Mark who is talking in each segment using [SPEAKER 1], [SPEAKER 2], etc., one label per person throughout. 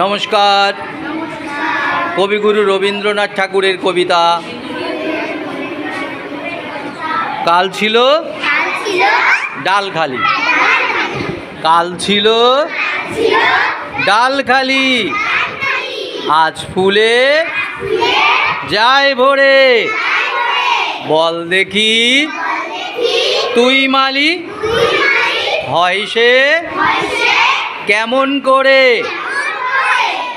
[SPEAKER 1] নমস্কার। কবিগুরু রবীন্দ্রনাথ ঠাকুরের কবিতা কাল ছিল ডাল খালি। কাল ছিল ডাল খালি, আজ ফুলে যায় ভরে। বল দেখি তুই মালি, হয় সে কেমন করে?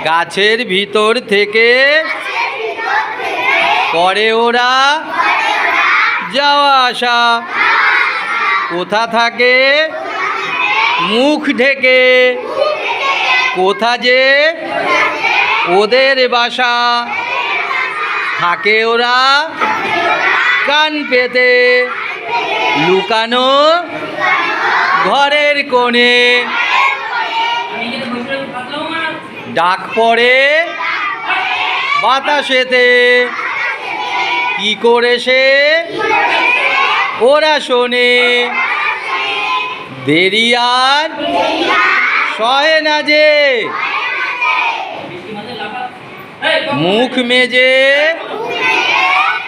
[SPEAKER 1] গাছের ভিতর থেকে করে ওরা যাওয়া আসা। কোথা থাকে মুখ ঢেকে, কোথা যে ওদের বাসা। থাকে ওরা কান পেতে, লুকানো ঘরের কোণে। ডাক পড়ে বাতাসেতে, কি করে সে ওরা শোনে। দেরি আর সহে না যে, মুখ মেজে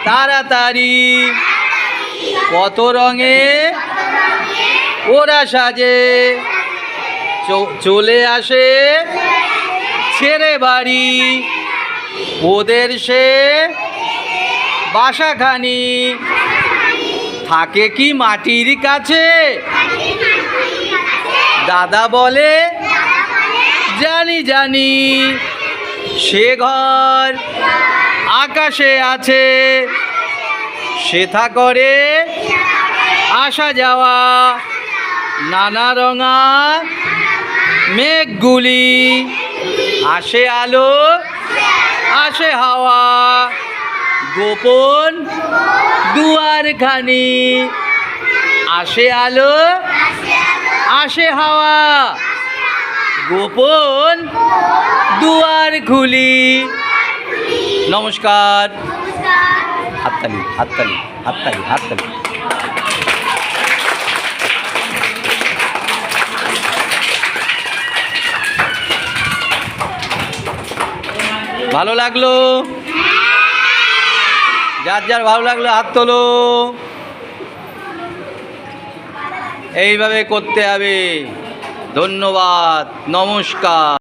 [SPEAKER 1] তাড়াতাড়ি। কত রঙে ওরা সাজে, চলে আসে ছেড়ে বাড়ি। ওদের সে বাসাখানি থাকে কি মাটির কাছে? দাদা বলে জানি জানি, সে ঘর আকাশে আছে। সেথা করে আসা যাওয়া নানা রঙা মেঘগুলি। আসে আলো আসে হাওয়া, গোপন দুয়ারখানি। আসে আলো আসে হাওয়া, গোপন দুয়ার খুলি। নমস্কার। হাততালি হাততালি হাততালি হাততালি। ভালো লাগলো? যার যার ভালো লাগলো হাত তোলো। এইভাবে করতে হবে। ধন্যবাদ, নমস্কার।